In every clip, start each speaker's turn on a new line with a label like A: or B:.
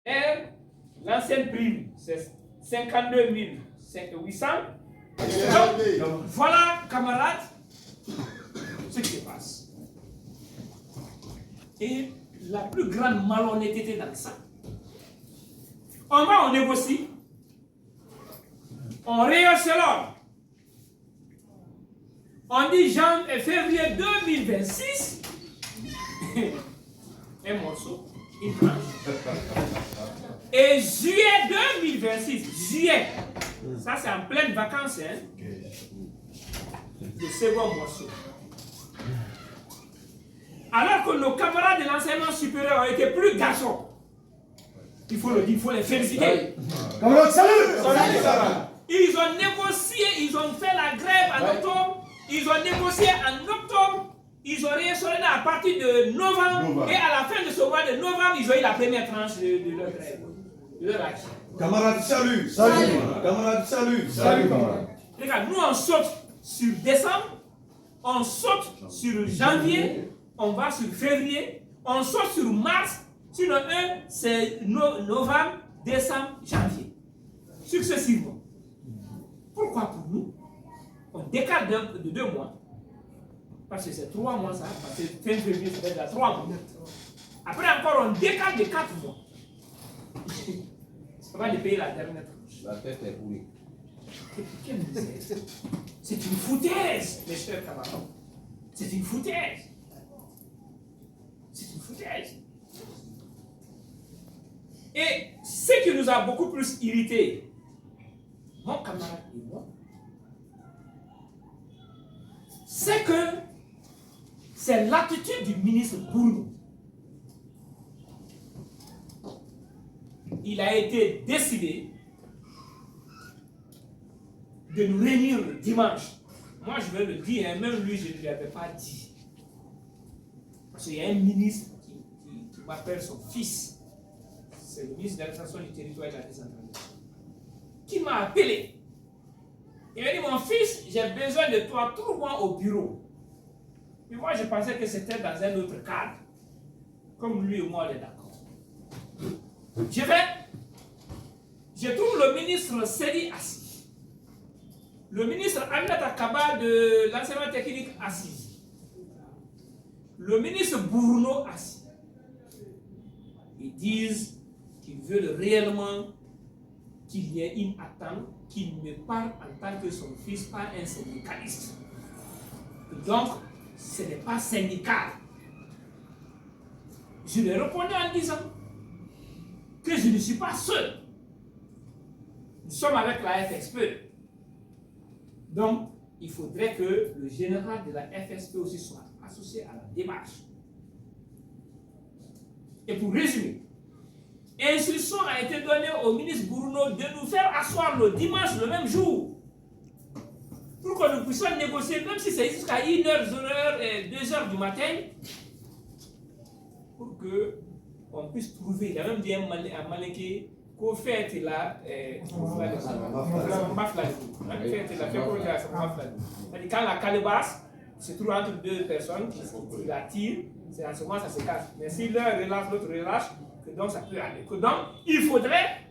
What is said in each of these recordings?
A: Et l'ancienne prime, c'est 52 800. Donc, voilà, camarades, ce qui se passe. Et la plus grande malhonnêteté dans ça, on négocie, on rehausse l'ordre. On dit février 2026, un morceau, une tranche. Et juillet 2026, juillet, ça c'est en pleine vacances, hein, le second morceau. Alors que nos camarades de l'enseignement supérieur ont été plus garçons, il faut le dire, il faut les féliciter.
B: Camarades, salut!
A: Ils ont négocié, ils ont fait la grève en octobre, ils ont négocié en octobre, ils ont réinstauré à partir de novembre, et à la fin de ce mois de novembre, ils ont eu la première tranche de leur grève, de leur action.
C: Camarades, salut! Salut! Camarades, salut!
B: Salut, camarades!
A: Regarde, nous on saute sur décembre, on saute sur janvier, on va sur février, on saute sur mars, sur le 1, c'est novembre, décembre, janvier. Successivement. Pourquoi pour nous, on décale de 2 mois? Parce que c'est 3 mois ça, parce que fin février c'est déjà 3 mois. Après encore, on décale de 4 mois. On va les payer la dernière tranche.
D: La tête est pourrie.
A: C'est une foutaise, mes chers camarades. C'est une foutaise. C'est une foutaise. Et ce qui nous a beaucoup plus irrité, mon camarade et moi, c'est que c'est l'attitude du ministre Bournou. Il a été décidé de nous réunir le dimanche. Moi, je vais le dire, hein, même lui, je ne lui avais pas dit. Parce qu'il y a un ministre qui m'appelle son fils. C'est le ministre de l'administration du territoire et de la décentralisation. Qui m'a appelé. Il m'a dit, mon fils, j'ai besoin de toi, trouve-moi au bureau. Mais moi, je pensais que c'était dans un autre cadre. Comme lui et moi, on est d'accord. Je trouve le ministre Sedi assis. Le ministre Aminata Kaba de l'enseignement technique assis. Le ministre Bournou assis. Ils disent qu'ils veulent réellement qu'il y ait une attente, qu'il me parle en tant que son fils, pas un syndicaliste. Donc, ce n'est pas syndical. Je lui ai répondu en disant que je ne suis pas seul. Nous sommes avec la FSP. Donc, il faudrait que le général de la FSP aussi soit associé à la démarche. Et pour résumer, instruction a été donnée au ministre Bournou de nous faire asseoir le dimanche, le même jour, pour que nous puissions négocier, même si c'est jusqu'à 1h, 0h et 2h du matin, pour qu'on puisse trouver. Il a même dit à Malinké qu'au fait, il a quand la calebasse se trouve entre 2 personnes qui la tirent, c'est en ce moment ça se casse. Mais si l'un relâche, l'autre relâche, donc ça peut aller. Donc il faudrait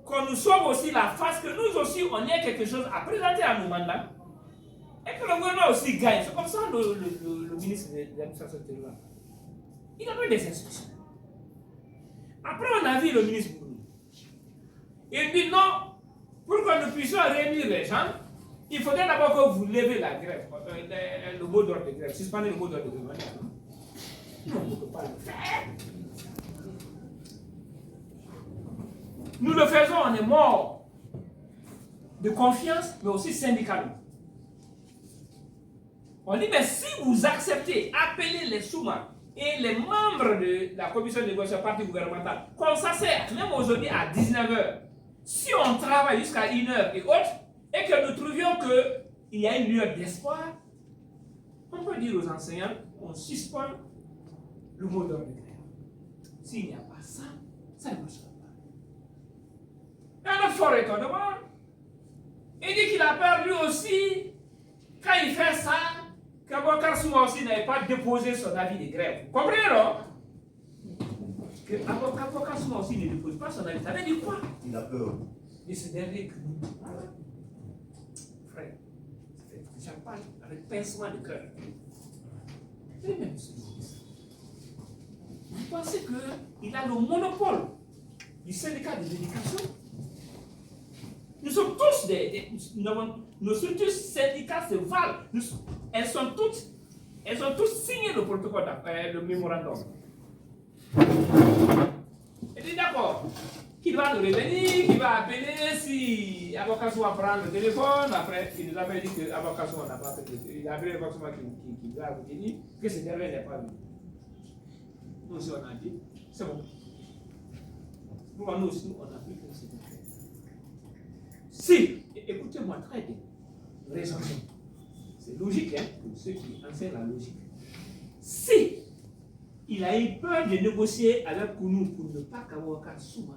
A: qu'on nous sauve aussi la face, que nous aussi on ait quelque chose à présenter à nos mandats et que le gouvernement aussi gagne. C'est comme ça le ministre de l'administration territoriale. Il a pris des instructions. Après on a vu le ministre Bournou. Il dit non, pour que nous puissions réunir les gens, il faudrait d'abord que vous levez la grève, le mot d'ordre de grève, suspendez le mot d'ordre de grève. Non, on ne peut pas le faire. Nous le faisons, on est mort de confiance, mais aussi syndicalement. On dit, mais si vous acceptez, appelez les soumans et les membres de la commission de négociation parti gouvernemental, qu'on s'assert, même aujourd'hui à 19h, si on travaille jusqu'à 1h et autres, et que nous trouvions qu'il y a une lueur d'espoir, on peut dire aux enseignants, on suspend le mot d'ordre de grève. S'il n'y a pas ça, ça ne marchera pas. Et notre fort étonnement, il dit qu'il a peur lui aussi, quand il fait ça, qu'Abouakar Souma aussi n'avait pas déposé son avis de grève. Vous comprenez, non? que l'avocat souvent aussi ne dépose pas son avis. Ça veut dire quoi?
C: Il a peur.
A: Et c'est derrière que nous, frère, j'en parle avec pincement de cœur. Et même vous pensez qu'il a le monopole du syndicat de l'éducation? Nous sommes tous nos structures syndicales se valent. Elles ont tous signé le protocole, le mémorandum. Et dit d'accord, qui va nous revenir, qui va appeler si l'avocat va prendre le téléphone. Après, il nous avait dit que l'avocat n'a pas fait. Il a appelé l'avocat qui va vous dire que ce dernier n'est pas venu. Nous aussi, on a dit, c'est bon. Nous aussi, on a vu que c'était fait. Si, écoutez-moi très bien, raisonnez. C'est logique, hein, pour ceux qui enseignent la logique. Si il a eu peur de négocier avec Kounou pour ne pas qu'Avocat Souma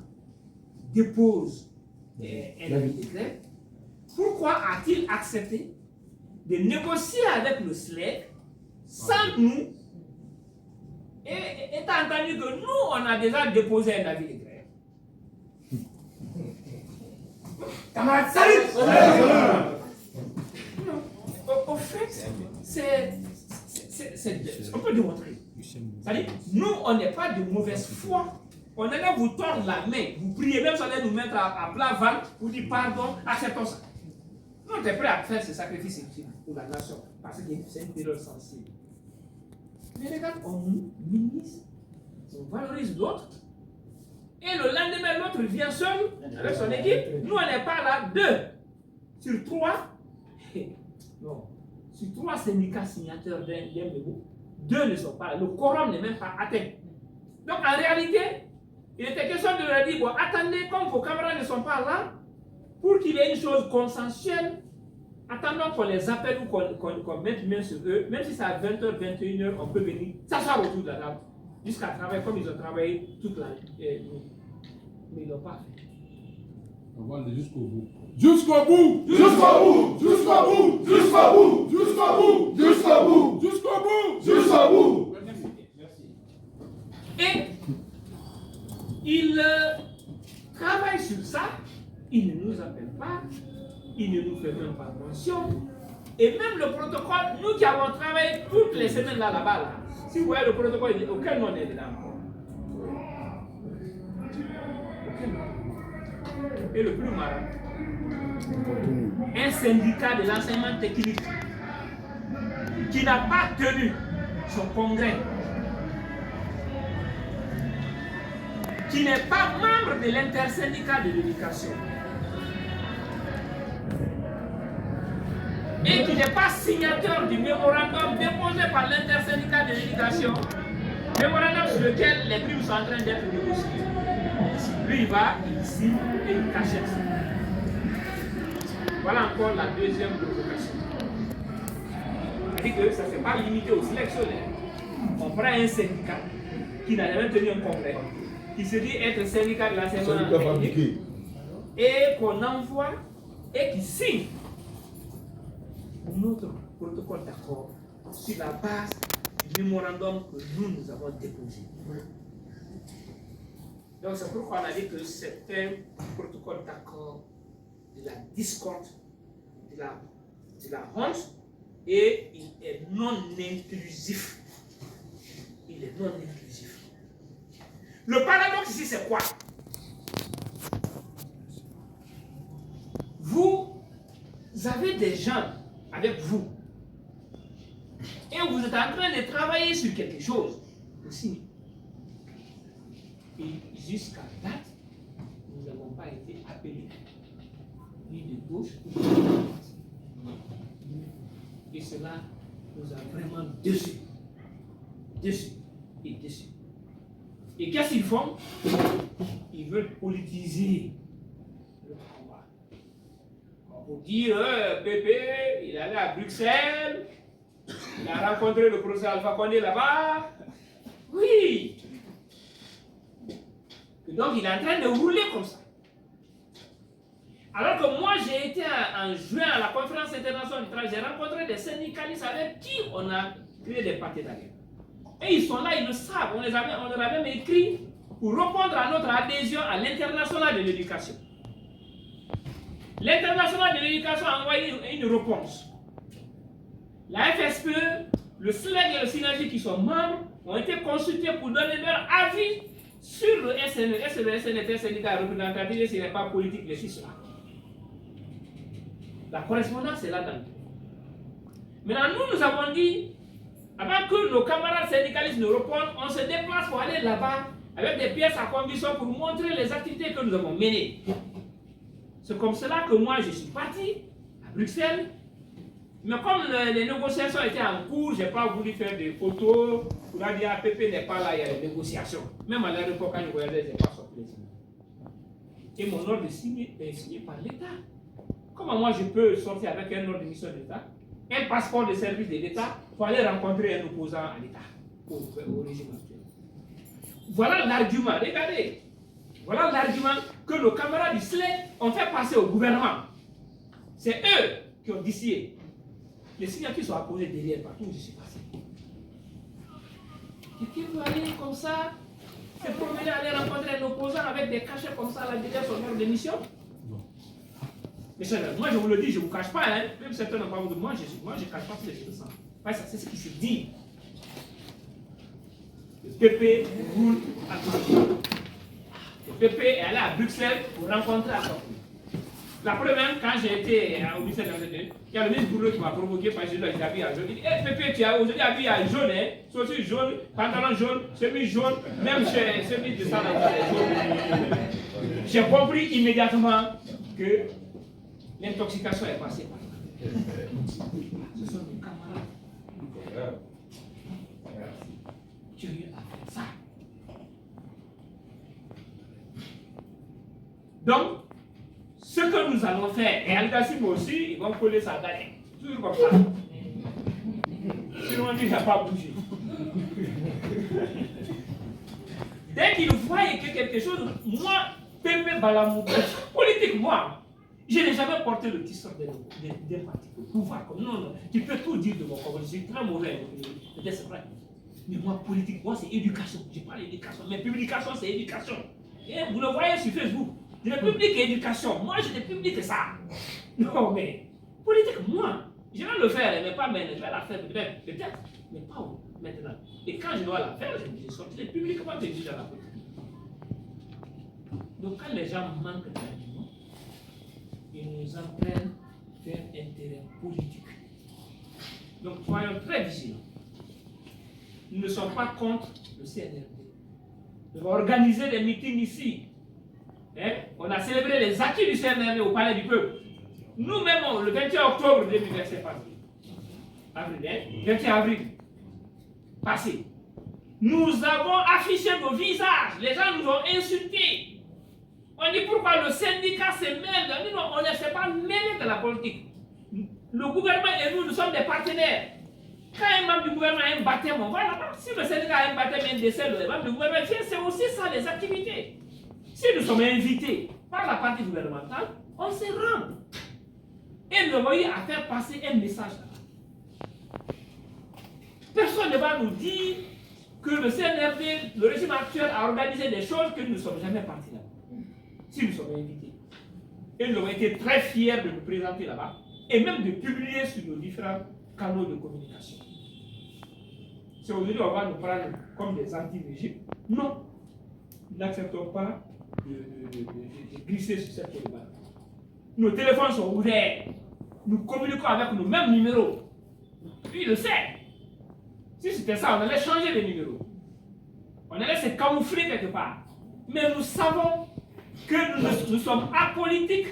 A: dépose un avis de grève, pourquoi a-t-il accepté de négocier avec le SLEC sans nous, et étant entendu que nous, on a déjà déposé un avis de grève?
B: Camarade, salut!
A: Au fait, on peut démontrer. C'est-à-dire, nous, on n'est pas de mauvaise foi. On allait vous tordre la main, vous priez, même si on allait nous mettre à plat ventre, vous dire pardon, acceptons ça. Nous, on est prêts à faire ce sacrifice pour la nation, parce que c'est une période sensible. Mais regarde, on minimise, on valorise l'autre, et le lendemain, l'autre vient seul avec son équipe. Nous, on n'est pas là. 2 sur 3. Non. Sur 3 syndicats signataires d'un mémo, 2 ne sont pas là. Le quorum n'est même pas atteint. Donc, en réalité, il était question de leur dire, bon, attendez, comme vos camarades ne sont pas là, pour qu'il y ait une chose consensuelle, attendons qu'on les appelle ou qu'on mette main sur eux, même si c'est à 20h, 21h, on peut venir s'asseoir autour de la table, jusqu'à travailler comme ils ont travaillé toute la nuit. Mais ils ne l'ont pas fait.
D: On va aller jusqu'au bout.
B: Jusqu'au bout! Jusqu'au bout! Jusqu'au bout! Jusqu'au bout! Jusqu'au bout! Jusqu'au bout! Jusqu'au bout! Jusqu'au bout!
A: Et il travaille sur ça, il ne nous appelle pas, il ne nous fait même pas mention. Et même le protocole, nous qui avons travaillé toutes les semaines là-bas, là, si vous voyez le protocole, aucun nom n'est dedans. Et le plus marrant, un syndicat de l'enseignement technique qui n'a pas tenu son congrès, qui n'est pas membre de l'intersyndicat de l'éducation et qui n'est pas signataire du mémorandum déposé par l'intersyndicat de l'éducation, mémorandum sur lequel les primes sont en train d'être négociées. Lui, il va, il signe et il cachette ça. Voilà encore la deuxième provocation. C'est-à-dire que ça ne s'est pas limité aux sélectionnaires. On prend un syndicat qui n'a jamais tenu un congrès, qui se dit être syndicat de l'enseignement technique, et qu'on envoie et qui signe notre protocole d'accord sur la base du mémorandum que nous avons déposé. Donc c'est pourquoi on a dit que c'est un protocole d'accord de la discorde, de la honte, et il est non inclusif. Il est non inclusif. Le paradoxe ici, c'est quoi? Vous avez des gens avec vous et vous êtes en train de travailler sur quelque chose aussi. Et jusqu'à date, nous n'avons pas été appelés, ni de gauche, ni de droite. Et cela nous a vraiment déçus. Déçus et déçus. Et qu'est-ce qu'ils font? Ils veulent politiser le combat. Pour dire, Pépé, il est allé à Bruxelles, il a rencontré le professeur Alpha Condé là-bas. Oui! Et donc il est en train de rouler comme ça. Alors que moi j'ai été en juin à la conférence internationale du travail, j'ai rencontré des syndicalistes avec qui on a créé des partenariats. Et ils sont là, ils le savent, on leur a même écrit pour répondre à notre adhésion à l'international de l'éducation. L'international de l'éducation a envoyé une réponse. La FSPE, le SLEG et le Synergie qui sont membres ont été consultés pour donner leur avis sur le SNE. Est-ce que le SNE est un syndicat représentatif et ce n'est pas politique, les six là. La correspondance est là-dedans. Maintenant, nous avons dit, avant que nos camarades syndicalistes nous répondent, on se déplace pour aller là-bas avec des pièces à condition pour montrer les activités que nous avons menées. C'est comme cela que moi je suis parti à Bruxelles. Mais comme les négociations étaient en cours, je n'ai pas voulu faire des photos pour dire que PP n'est pas là, il y a des négociations. Même à l'aéroport, quand je voyagais, je n'ai pas sorti. Et mon ordre est signé par l'État. Comment moi je peux sortir avec un ordre de mission d'État, un passeport de service de l'État pour aller rencontrer un opposant à l'État, au régime actuel? Voilà l'argument, regardez. Voilà l'argument que nos camarades du SLEG ont fait passer au gouvernement. C'est eux qui ont décidé. Les signatures sont apposées derrière partout où je suis passé. Quelqu'un peut aller comme ça, se promener, aller rencontrer un opposant avec des cachets comme ça, là, derrière son ordre de mission? Non. Mais moi je vous le dis, je ne vous cache pas, hein. Même certains n'ont pas voulu de moi, je ne cache pas ce que je sens. C'est ce qui se dit. Le PP roule à tout. Le PP est allé à Bruxelles pour rencontrer à sortir. La première, quand j'ai été au Bruxelles, il y a le ministre Boulot qui m'a provoqué parce que j'ai habillé en jaune. Il dit, hey, Pépé, tu as aujourd'hui habillé en jaune, hein? Saucisse jaune, pantalon jaune, chemise jaune, même chemise de ça dans jaune. J'ai compris immédiatement que l'intoxication est passée par là. Ce sont mes camarades. Curieux à faire ça. Donc, ce que nous allons faire, et Al-Gassim aussi, ils vont coller ça derrière. Toujours comme ça. Sinon, on dit qu'il n'a pas bougé. Dès qu'ils voient que quelque chose, moi, Pépé Balamou, politique, moi, je n'ai jamais porté le t-shirt d'un parti pour pouvoir. Non, tu peux tout dire de mon corps, je suis très mauvais, c'est vrai. Mais moi, politique, moi, c'est éducation. Je parle d'éducation. Mais publication, c'est éducation. Et vous le voyez sur Facebook. Je ne publie qu'éducation. Moi, je ne publie que ça. Non, mais politique, moi, je vais le faire, mais pas maintenant. Je vais la faire peut-être, mais pas maintenant. Et quand je dois la faire, je sortirai publiquement que je dis dans la politique. Donc, quand les gens manquent d'arguments, ils nous entraînent vers intérêt politique. Donc, soyons très vigilants. Nous ne sommes pas contre le CNRD. Nous allons organiser des meetings ici. Hein? On a célébré les acquis du CNRD au Palais du Peuple. Nous-mêmes, le 21 octobre 2027 passé. 21 avril passé. Nous avons affiché nos visages. Les gens nous ont insultés. On dit pourquoi le syndicat se mêle. Nous, on ne s'est pas mêlé de la politique. Le gouvernement et nous sommes des partenaires. Quand un membre du gouvernement a un baptême, on va là-bas. Si le syndicat a un baptême et un décès, le membre du gouvernement, c'est aussi ça les activités. Si nous sommes invités par la partie gouvernementale, on se rend. Et nous avons eu à faire passer un message là. Personne ne va nous dire que le CNRD, le régime actuel, a organisé des choses que nous ne sommes jamais partis là. Si nous sommes invités. Et nous avons été très fiers de nous présenter là-bas et même de publier sur nos différents canaux de communication. Si aujourd'hui on va nous prendre comme des anti-régimes, non. Nous n'acceptons pas de glisser sur cette débat. Nos téléphones sont ouverts. Nous communiquons avec nos mêmes numéros. Lui, il le sait. Si c'était ça, on allait changer les numéros. On allait se camoufler quelque part. Mais nous savons que nous sommes apolitiques.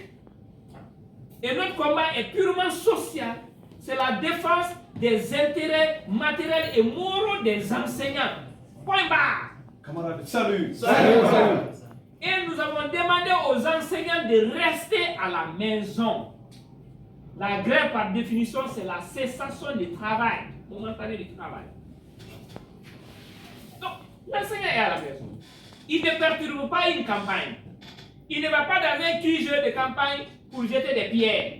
A: Et notre combat est purement social. C'est la défense des intérêts matériels et moraux des enseignants. Point barre.
C: Camarades, salut.
A: Et nous avons demandé aux enseignants de rester à la maison. La grève, par définition, c'est la cessation du travail, momentanée du travail. Donc, l'enseignant est à la maison. Il ne perturbe pas une campagne. Il ne va pas dans un jeu de campagne pour jeter des pierres.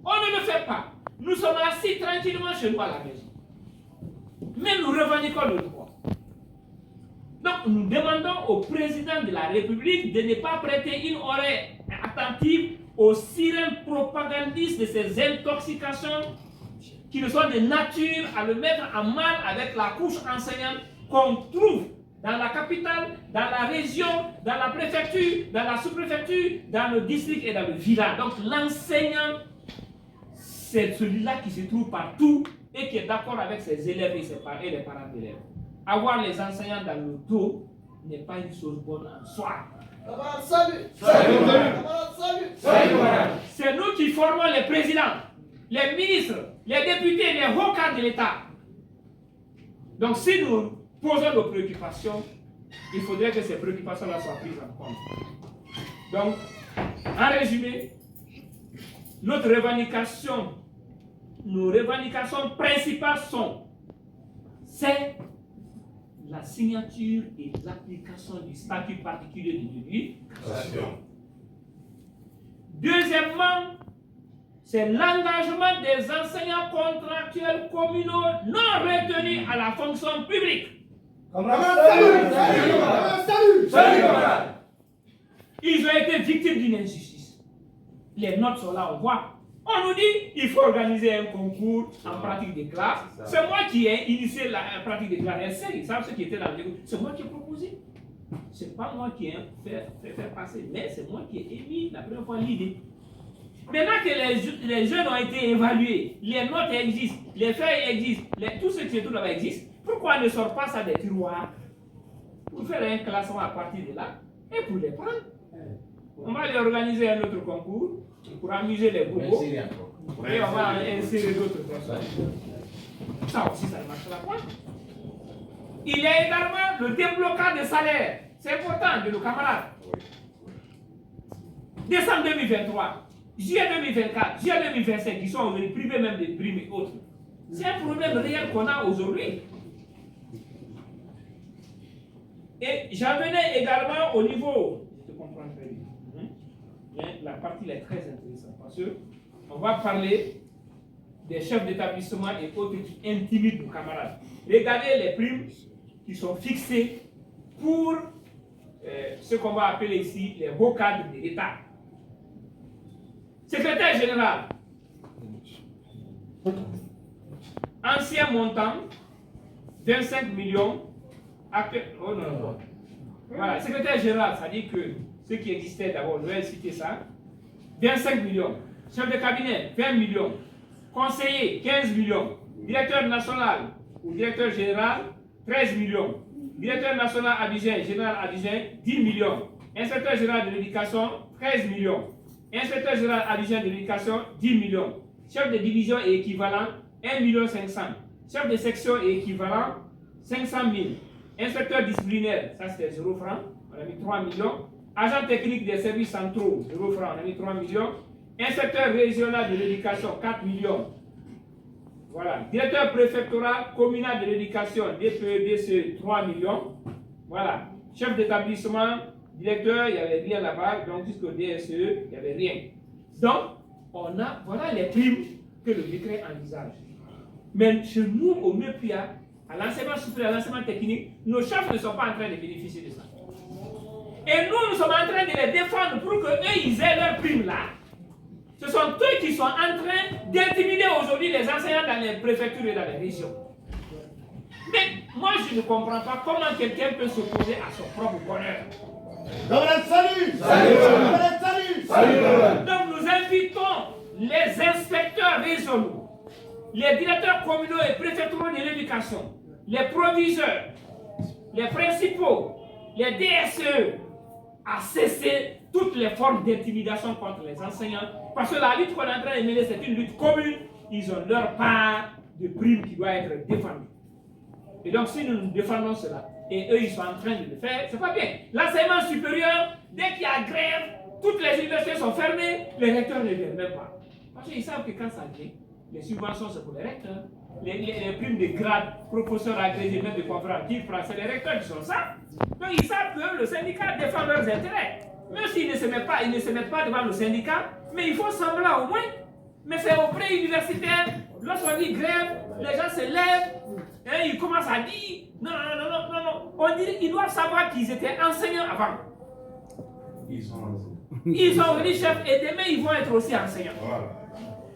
A: On ne le fait pas. Nous sommes assis tranquillement chez nous à la maison. Mais nous revendiquons le droit. Donc, nous demandons au président de la République de ne pas prêter une oreille attentive aux sirènes propagandistes de ces intoxications qui ne sont de nature à le mettre en mal avec la couche enseignante qu'on trouve dans la capitale, dans la région, dans la préfecture, dans la sous-préfecture, dans le district et dans le village. Donc l'enseignant, c'est celui-là qui se trouve partout et qui est d'accord avec ses élèves et les parents d'élèves. Avoir les enseignants dans le dos n'est pas une chose bonne en soi. C'est nous qui formons les présidents, les ministres, les députés, les hauts cadres de l'État. Donc si nous posons nos préoccupations, il faudrait que ces préoccupations-là soient prises en compte. Donc, en résumé, nos revendications principales sont, c'est la signature et l'application du statut particulier de l'éducation. Deuxièmement, c'est l'engagement des enseignants contractuels communaux non retenus à la fonction publique. Ils ont été victimes d'une injustice. Les notes sont là, on voit. On nous dit qu'il faut organiser un concours en pratique des classes. C'est moi qui ai initié la pratique des classes. Ils savent ce qui était dans l'école. C'est moi qui ai proposé. Ce n'est pas moi qui ai fait passer, mais c'est moi qui ai émis la première fois l'idée. Maintenant que les jeunes ont été évalués, les notes existent, les feuilles existent, tout ce qui est tout là-bas existe, pourquoi ne sort pas ça des tiroirs pour faire un classement à partir de là et pour les prendre? On va leur organiser un autre concours pour amuser les bobos et on va insérer d'autres personnes. Ça aussi, ça ne marchera pas. Il y a également le déblocage des salaires. C'est important de nos camarades. Décembre 2023, juillet 2024, juillet 2025, qui sont venus privés même des primes et autres. C'est un problème réel qu'on a aujourd'hui. Et j'en venais également au niveau, je te comprends très bien, mais la partie est très intéressante parce qu'on va parler des chefs d'établissement et autres qui intimident nos camarades. Regardez les primes qui sont fixées pour ce qu'on va appeler ici les hauts cadres de l'État. Secrétaire général, ancien montant, 25 millions, actuel, oh non, non. Voilà, secrétaire général, ça dit que ce qui existait d'abord, je vais citer ça, 25 millions, chef de cabinet, 20 millions, conseiller, 15 millions, directeur national ou directeur général, 13 millions, directeur national adjoint, général adjoint, 10 millions, inspecteur général de l'éducation, 13 millions, inspecteur général adjoint de l'éducation, 10 millions, chef de division et équivalent, 1 500 000, chef de section et équivalent, 500 000, inspecteur disciplinaire, ça c'était 0 francs, on a mis 3 millions, agent technique des services centraux, 0 francs, on a mis 3 millions, inspecteur régional de l'éducation, 4 millions, voilà, directeur préfectoral communal de l'éducation, DPE, DCE, 3 millions, voilà, chef d'établissement, directeur, il n'y avait rien là-bas, donc jusqu'au DSE, il n'y avait rien. Donc, voilà les primes que le décret envisage. Mais chez nous, au MEPIA, à l'enseignement supérieur, à l'enseignement technique, nos chefs ne sont pas en train de bénéficier de ça. Et nous sommes en train de les défendre pour qu'eux, ils aient leurs primes là. Ce sont eux qui sont en train d'intimider aujourd'hui les enseignants dans les préfectures et dans les régions. Mais moi, je ne comprends pas comment quelqu'un peut s'opposer à son propre bonheur. Donc nous invitons les inspecteurs régionaux, les directeurs communaux et préfectoraux de l'éducation, les proviseurs, les principaux, les DSE à cesser toutes les formes d'intimidation contre les enseignants parce que la lutte qu'on est en train de mener, c'est une lutte commune. Ils ont leur part de prime qui doit être défendue. Et donc si nous défendons cela, et eux ils sont en train de le faire, c'est pas bien. L'enseignement supérieur, dès qu'il y a grève, toutes les universités sont fermées, les recteurs ne viennent même pas. Parce qu'ils savent que quand ça vient, les subventions c'est pour les recteurs. Les primes de grade, professeurs agrégés, maîtres de conférences, qui prennent, c'est les recteurs qui sont ça. Donc ils savent que le syndicat défend leurs intérêts. Même s'ils ne se mettent pas, devant le syndicat, mais il faut sembler au moins. Mais c'est au pré-universitaire, lorsqu'on dit grève, les gens se lèvent, et ils commencent à dire non, non, non, non, non, non. on dirait qu'ils doivent savoir qu'ils étaient enseignants avant.
C: Ils sont
A: Ils sont venus chefs et demain ils vont être aussi enseignants.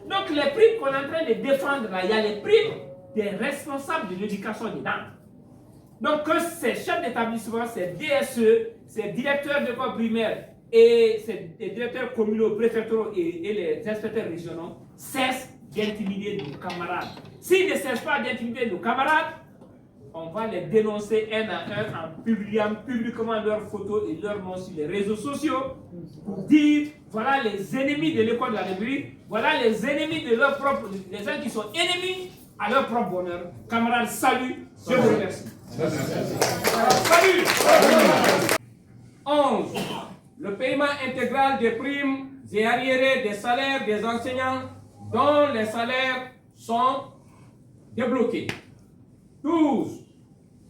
A: Donc les primes qu'on est en train de défendre là, il y a les primes des responsables de l'éducation dedans. Donc que ces chefs d'établissement, ces DSE, ces directeurs d'école primaire et ces directeurs communaux, préfectoraux et les inspecteurs régionaux cessent d'intimider nos camarades. S'ils ne cessent pas d'intimider nos camarades, on va les dénoncer un à un en publiant publiquement leurs photos et leurs noms sur les réseaux sociaux pour dire voilà les ennemis de l'école de la République, voilà les ennemis de leur propre, les gens qui sont ennemis à leur propre bonheur. Camarades, salut, je vous remercie. Salut. 11. Le paiement intégral des primes et arriérés des salaires des enseignants dont les salaires sont débloqués. 12.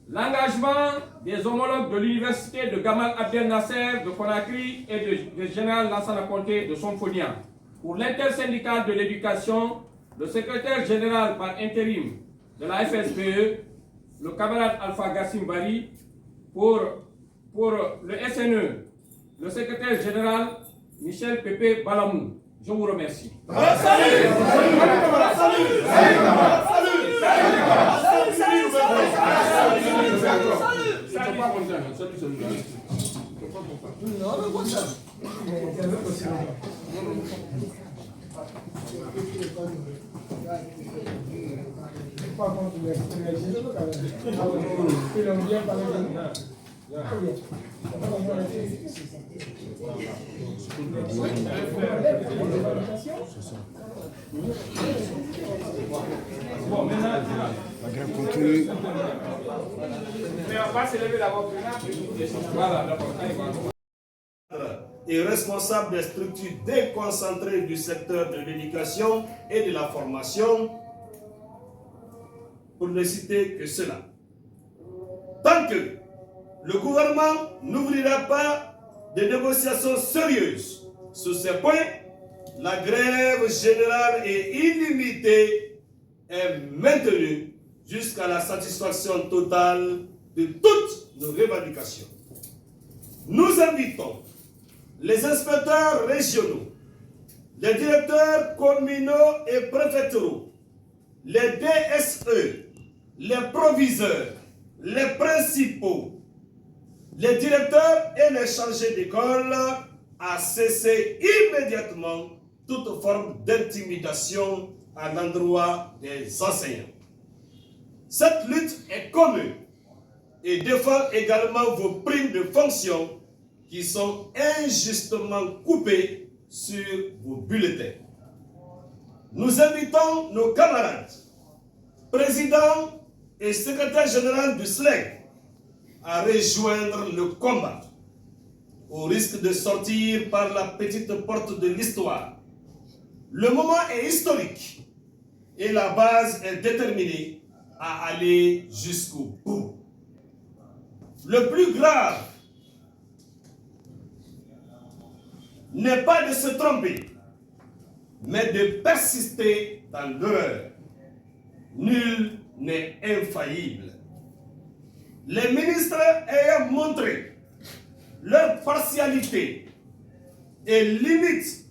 A: L'engagement des homologues de l'université de Gamal Abdel Nasser de Conakry et de Général Lassana Conté de Sonfonia. Pour l'intersyndicale de l'éducation, le secrétaire général par intérim de la FSBE, le camarade Alpha Gassim Bari. Pour le SNE, le secrétaire général Michel Pépé Balamou. Je vous remercie. Bon, maintenant, la grève continue. Mais on va se lever d'abord. Voilà, d'accord.
E: Et responsable des structures déconcentrées du secteur de l'éducation et de la formation, pour ne citer que cela. Tant que le gouvernement n'ouvrira pas de négociations sérieuses sur ces points, la grève générale et illimitée est maintenue jusqu'à la satisfaction totale de toutes nos revendications. Nous invitons les inspecteurs régionaux, les directeurs communaux et préfectoraux, les DSE, les proviseurs, les principaux, les directeurs et les chargés d'école à cesser immédiatement toute forme d'intimidation à l'endroit des enseignants. Cette lutte est commune et défend également vos primes de fonction qui sont injustement coupées sur vos bulletins. Nous invitons nos camarades, présidents et secrétaire général du SLEG à rejoindre le combat, au risque de sortir par la petite porte de l'histoire. Le moment est historique et la base est déterminée à aller jusqu'au bout. Le plus grave n'est pas de se tromper, mais de persister dans l'erreur. Nul n'est infaillible. Les ministres ayant montré leur partialité et limite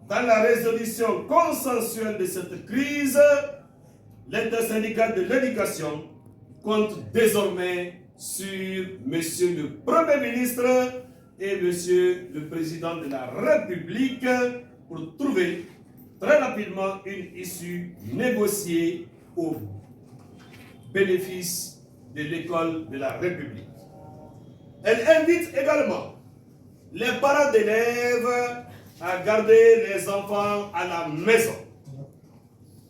E: dans la résolution consensuelle de cette crise, l'intersyndicale de l'éducation compte désormais sur Monsieur le Premier ministre et Monsieur le Président de la République pour trouver très rapidement une issue négociée au bénéfice de l'école de la République. Elle invite également les parents d'élèves à garder les enfants à la maison.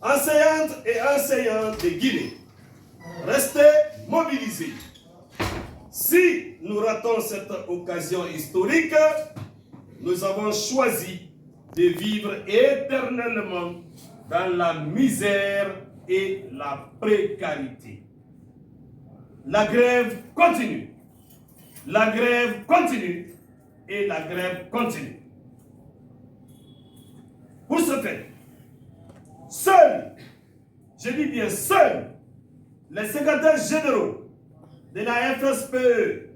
E: Enseignantes et enseignants de Guinée, restez mobilisés. Si nous ratons cette occasion historique, nous avons choisi de vivre éternellement dans la misère et la précarité. La grève continue. La grève continue et la grève continue. Pour ce fait, seuls, je dis bien seuls, les secrétaires généraux de la FSPE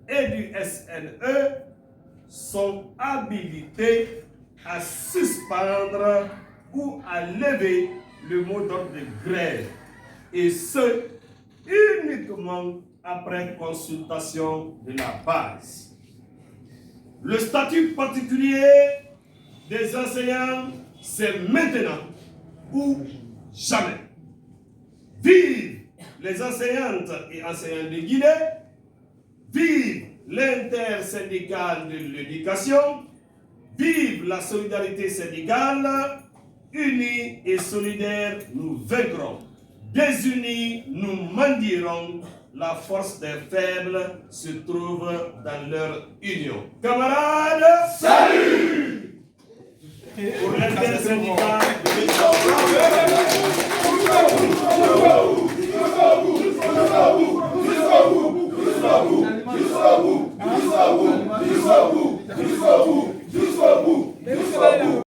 E: et du SNE sont habilités à suspendre ou à lever le mot d'ordre de grève, et ce, uniquement après consultation de la base. Le statut particulier des enseignants, c'est maintenant ou jamais. Vive les enseignantes et enseignants de Guinée, vive l'intersyndicale de l'éducation, vive la solidarité syndicale. Unis et solidaires, nous vaincrons. Désunis, nous mendierons. La force des faibles se trouve dans leur union. Camarades,